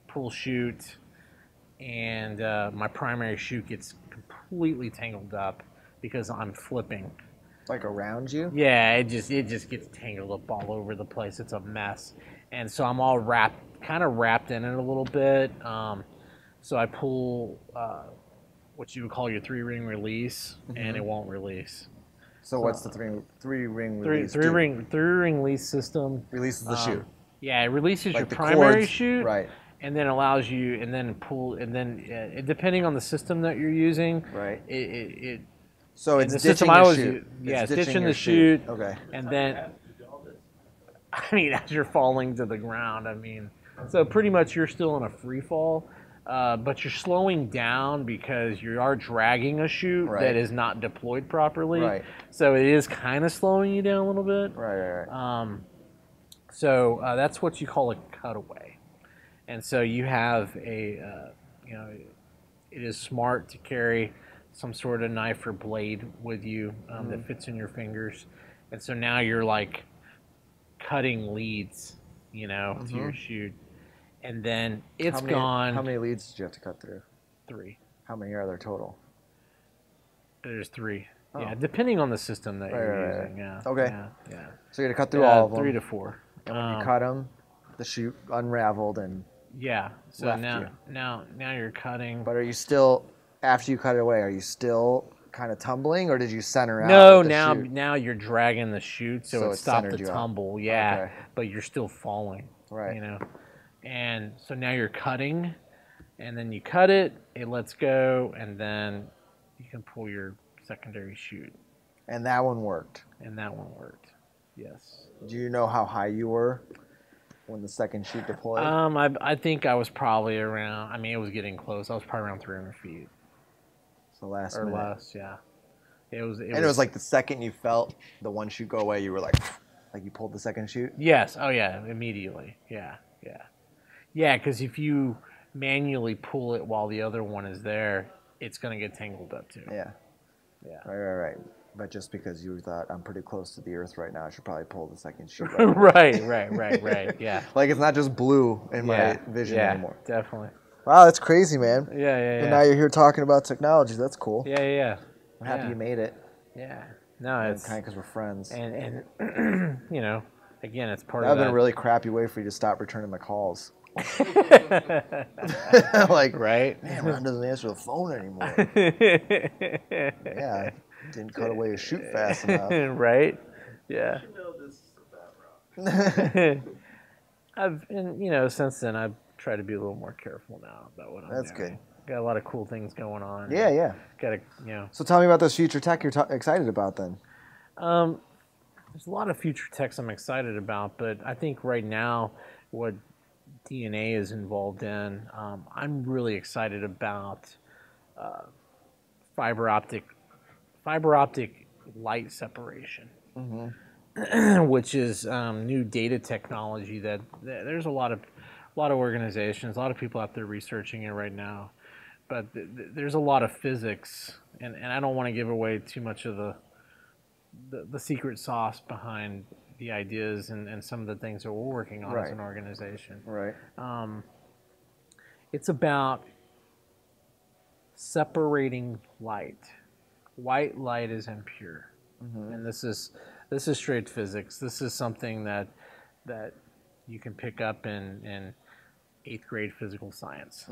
pull chute, and my primary chute gets completely tangled up because I'm flipping. Like around you? Yeah, it just gets tangled up all over the place. It's a mess, and so I'm all kind of wrapped in it a little bit. So I pull what you would call your 3-ring release, and it won't release. So what's the three-ring release? Three-ring release system Releases the chute. Yeah, it releases like your the primary cords, chute, right? And then allows you, and then pull, and then depending on the system that you're using, right? It so it's the ditching system I was chute. it's ditching the chute. Okay. And then, I mean, as you're falling to the ground, I mean, so pretty much you're still in a free fall. But you're slowing down because you are dragging a chute that is not deployed properly. Right. So it is kind of slowing you down a little bit. Right. So that's what you call a cutaway. And so you have it is smart to carry some sort of knife or blade with you that fits in your fingers. And so now you're like cutting leads, to your chute. And then it's gone. How many leads did you have to cut through? 3. How many are there total? There's 3. Oh. Yeah, depending on the system that you're using. Yeah. Okay. Yeah. So you had to cut through all of them. 3 to 4. And when you cut them, the chute unraveled and so left now you're cutting. But are you still, after you cut it away, are you still kind of tumbling, or did you center out? No, with the chute? now you're dragging the chute, so it stopped the tumble. Yeah, okay. But you're still falling. Right. And so now you're cutting, and then you cut it, it lets go, and then you can pull your secondary chute. And that one worked. Yes. Do you know how high you were when the second chute deployed? I think I was probably around. I mean, it was getting close. I was probably around 300 feet. So last or minute. less, yeah. It was like the second you felt the one chute go away, you were like you pulled the second chute. Yes. Oh yeah. Immediately. Yeah. Yeah, because if you manually pull it while the other one is there, it's going to get tangled up too. Yeah. Yeah. Right. But just because you thought I'm pretty close to the Earth right now, I should probably pull the second shoot. Right. Yeah. Like it's not just blue in my vision anymore. Definitely. Wow, that's crazy, man. Yeah. And now you're here talking about technology. That's cool. Yeah. I'm happy you made it. Yeah. No, it's kind of because we're friends. and you know, again, it's part That of would have that. been a really crappy way for you to stop returning my calls. Like, right? Man, Ron doesn't answer the phone anymore. Yeah, didn't cut away his shoot fast enough. Right? Yeah. You know this is about Ron. Since then I've tried to be a little more careful now about what I'm doing. That's good. Got a lot of cool things going on. Yeah. Got to, So tell me about this future tech you're excited about then. There's a lot of future techs I'm excited about, but I think right now what DNA is involved in, I'm really excited about fiber optic light separation, which is new data technology that there's a lot of organizations, a lot of people out there researching it right now, but there's a lot of physics, and I don't want to give away too much of the secret sauce behind the ideas and some of the things that we're working on as an organization. Right. It's about separating light. White light is impure, and this is straight physics. This is something that you can pick up in 8th grade physical science.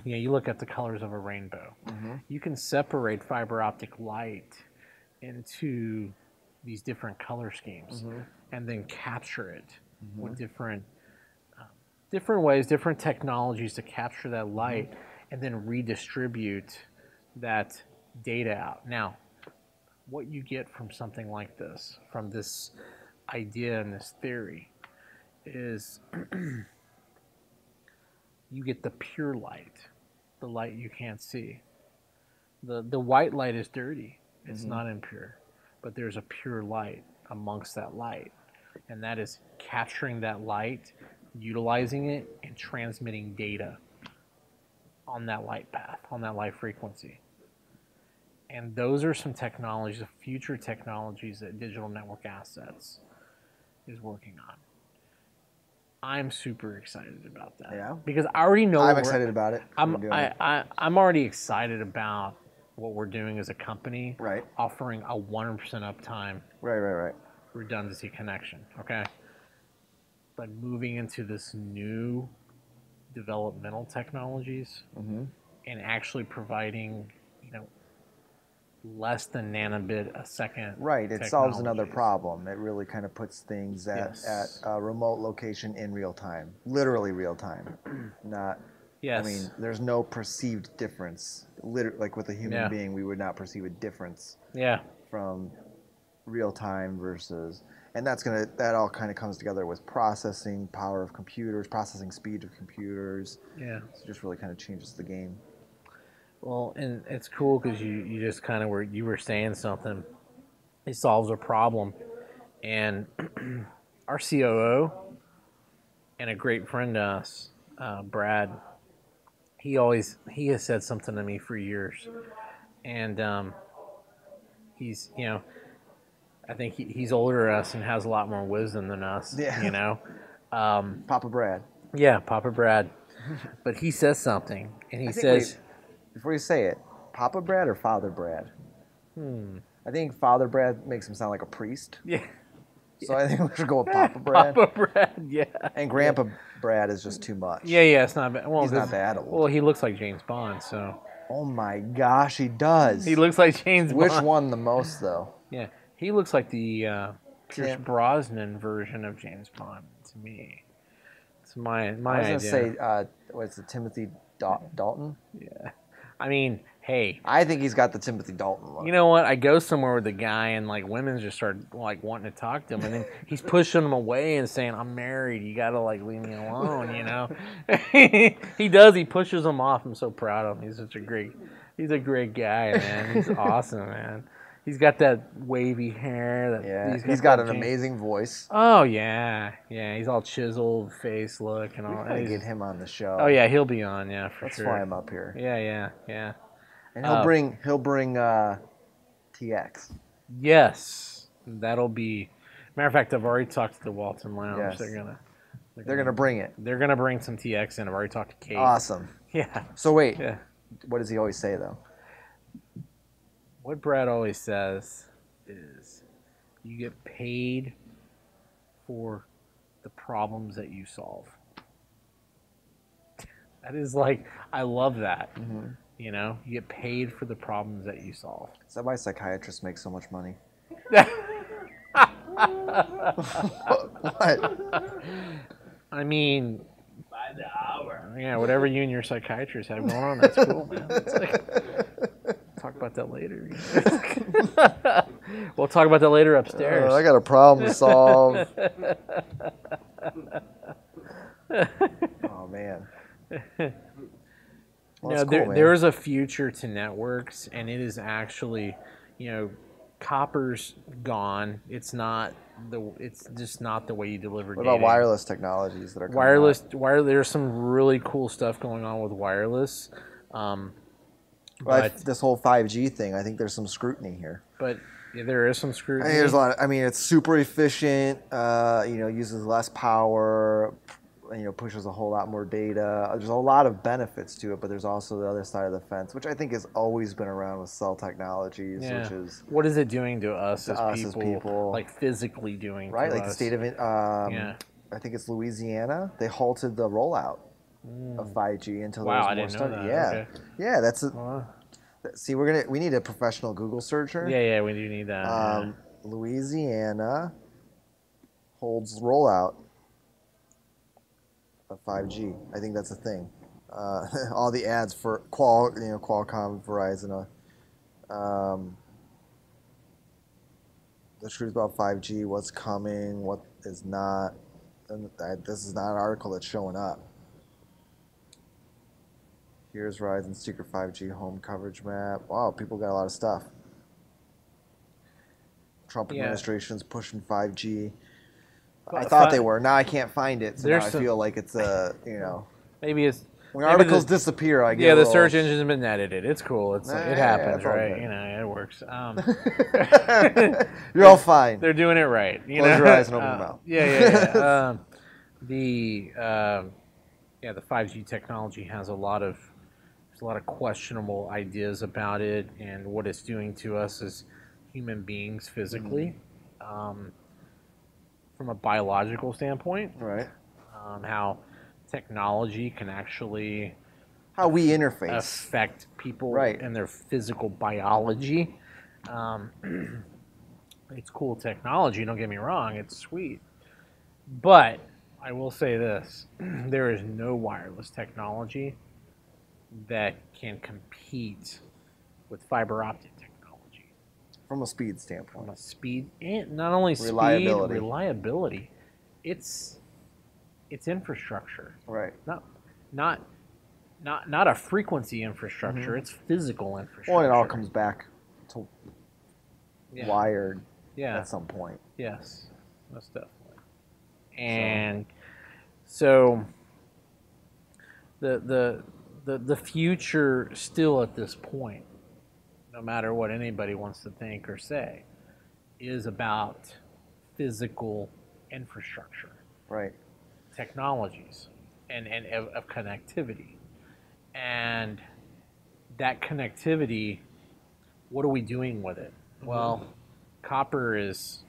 You look at the colors of a rainbow. You can separate fiber optic light into these different color schemes and then capture it with different ways, different technologies to capture that light and then redistribute that data out. Now, what you get from something like this, from this idea and this theory, is you get the pure light, the light you can't see. The white light is dirty. It's not impure. But there's a pure light amongst that light. And that is capturing that light, utilizing it, and transmitting data on that light path, on that light frequency. And those are some technologies, the future technologies that Digital Network Assets is working on. I'm super excited about that. Yeah. Because I already know I'm excited about it. I'm already excited about what we're doing as a company. Right. Offering a 100% uptime. Right. Redundancy connection. Okay. But moving into this new developmental technologies and actually providing, less than nanobit a second. Right, it solves another problem. It really kind of puts things at a remote location in real time, literally real time. Not, yes. I mean, there's no perceived difference. Like with a human being, we would not perceive a difference. From real time versus, and that all kind of comes together with processing power of computers, processing speed of computers. So it just really kind of changes the game. Well, and it's cool because you just kind of you were saying something. It solves a problem, and our COO and a great friend to us, Brad. He has said something to me for years, and he's I think he's older than us and has a lot more wisdom than us. Papa Brad. Yeah, Papa Brad. But he says something, and he says. Before you say it, Papa Brad or Father Brad? I think Father Brad makes him sound like a priest. Yeah. So I think we should go with Papa Brad. Papa Brad, yeah. And Grandpa Brad is just too much. Yeah, it's not bad. Well, he's not that old. Well, he looks like James Bond, so. Oh my gosh, he does. He looks like James Bond. Which one the most, though? Yeah, he looks like the Pierce Brosnan version of James Bond to me. It's my idea. I was going to say, what's it, Timothy Dalton? Yeah. I mean, hey. I think he's got the Timothy Dalton look. You know what? I go somewhere with a guy and women just start wanting to talk to him, and then he's pushing them away and saying, "I'm married. You gotta leave me alone." He does. He pushes them off. I'm so proud of him. He's a great guy, man. He's awesome, man. He's got that wavy hair. That, Yeah, he's got an that amazing voice. Oh yeah, yeah. He's all chiseled face look and We all. gotta get him on the show. Oh yeah, he'll be on. Yeah, for Let's sure. fly him up here. Yeah, yeah, yeah. And he'll bring TX. Yes, that'll be. Matter of fact, I've already talked to the Walton Lounge. Yes. They're gonna bring it. They're gonna bring some TX in. I've already talked to Kate. Awesome. Yeah. So wait, Yeah. what does he always say though? What Brad always says is, you get paid for the problems that you solve. That is like, I love that. Mm-hmm. You know, you get paid for the problems that you solve. Is that why psychiatrists make so much money? What? I mean, By the hour. yeah, whatever you and your psychiatrist have going on, that's cool, man. It's like, talk about that later. We'll talk about that later upstairs. I got a problem to solve. Oh man. Well, No, cool, man. there is a future to networks, and it is actually, copper's gone. It's just not the way you deliver What data. about wireless technologies that are coming Wireless. out? There's some really cool stuff going on with wireless. This whole 5G thing, I think there's some scrutiny here. But yeah, there is some scrutiny. I mean, there's a lot. It's super efficient. Uses less power. Pushes a whole lot more data. There's a lot of benefits to it, but there's also the other side of the fence, which I think has always been around with cell technologies, Yeah. which is What is it doing to us, to us as people. Like physically doing right. to Like us? the state of Yeah. I think it's Louisiana. They halted the rollout of 5G until Wow, I there was didn't more know study. that. Yeah, Okay. yeah. That's it. Well, See, we need a professional Google searcher. yeah, we do need that. Yeah. Louisiana holds rollout of 5G. I think that's a thing. All the ads for Qualcomm, Verizon. The truth about 5G, what's coming, what is not. And this is not an article that's showing up. Here's Verizon's secret 5G home coverage map. Wow, people got a lot of stuff. Trump administration's pushing 5G. I thought they were. Now I can't find it, so now I feel like it's Maybe it's when articles disappear. I get the little... search engine's been edited. It's cool. It happens, right? Good. It works. You're all fine. They're doing it right. Close your eyes and open your mouth. Yeah. The 5G technology has a lot of questionable ideas about it and what it's doing to us as human beings physically. From a biological standpoint, Right. How technology can actually How we interface. affect people Right. and their physical biology. It's cool technology, don't get me wrong, it's sweet. But I will say this, there is no wireless technology that can compete with fiber optic technology. From a speed standpoint. From a speed, and not only speed, reliability. It's infrastructure. Right. Not a frequency infrastructure. It's physical infrastructure. Well, it all comes back to Yeah. wired Yeah. at some point. Yes, most definitely. And so the future still at this point, no matter what anybody wants to think or say, is about physical infrastructure, Right. technologies, and of connectivity. And that connectivity, what are we doing with it? Well, copper is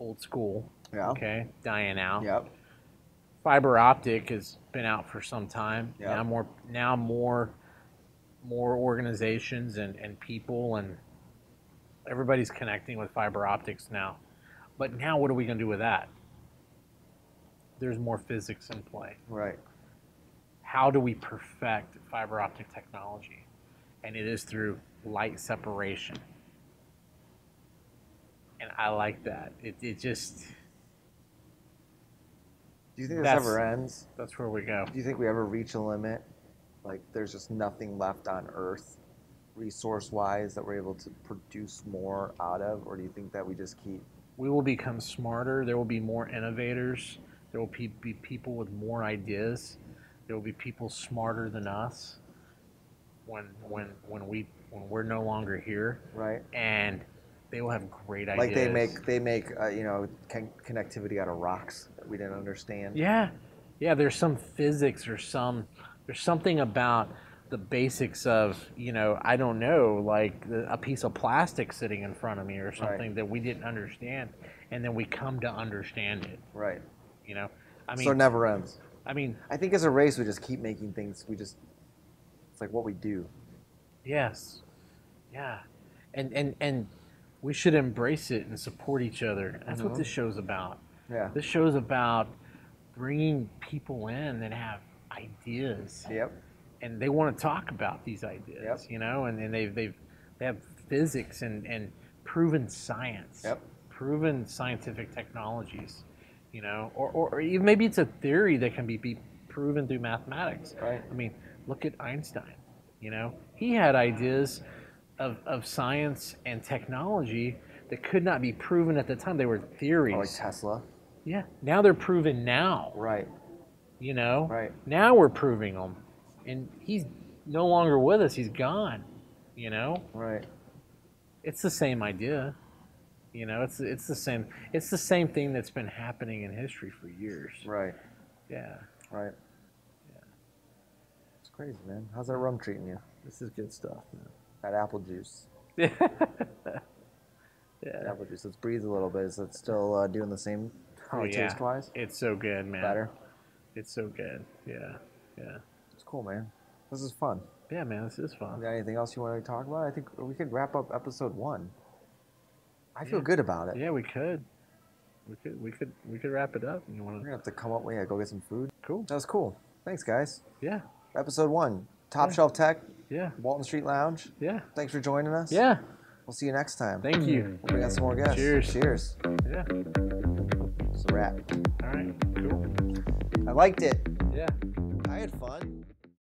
old school. Yeah. Okay, dying out. Yep. Fiber optic has been out for some time. Yeah. Now more organizations and people and everybody's connecting with fiber optics now. But now what are we going to do with that? There's more physics in play. Right. How do we perfect fiber optic technology? And it is through light separation. And I like that. It just... Do you think this ever ends? That's where we go. Do you think we ever reach a limit? Like there's just nothing left on Earth resource-wise that we're able to produce more out of, or do you think that we just keep? We will become smarter. There will be more innovators. There will be people with more ideas. There will be people smarter than us when we're no longer here. Right. And they will have great ideas. Like they make connectivity out of rocks that we didn't understand. Yeah. There's some physics or there's something about the basics of, I don't know, like a piece of plastic sitting in front of me or something that we didn't understand, and then we come to understand it. Right. I mean, so it never ends. I mean, I think as a race, we just keep making things. It's like what we do. Yes. Yeah. And we should embrace it and support each other. That's what this show's about. Yeah. This show's about bringing people in that have ideas. Yep. And they want to talk about these ideas, and they have physics and proven science, proven scientific technologies, or even maybe it's a theory that can be proven through mathematics. Right. I mean, look at Einstein. He had ideas of science and technology that could not be proven at the time. They were theories. Or like Tesla. Yeah. Now they're proven now. Right. Right. Now we're proving them. And he's no longer with us. He's gone, Right. It's the same idea, It's the same. It's the same thing that's been happening in history for years. Right. Yeah. Right. Yeah. It's crazy, man. How's that rum treating you? This is good stuff, man. That apple juice. Yeah. Apple juice. Let's breathe a little bit. Is it still doing the same? Taste-wise? It's so good, man. Better. It's so good. Yeah. It's cool, man. This is fun. Yeah, man, this is fun. Got anything else you want to talk about? I think we could wrap up episode 1. I feel good about it. Yeah, we could. We could wrap it up. We're gonna have to come up. Yeah, go get some food. Cool. That was cool. Thanks, guys. Yeah. Episode 1. Top Shelf Tech. Yeah. Walton Street Lounge. Yeah. Thanks for joining us. Yeah. We'll see you next time. Thank you. We'll bring out some more guests. Cheers. Cheers. Yeah. It's a wrap. All right. Cool. I liked it. Yeah. I had fun.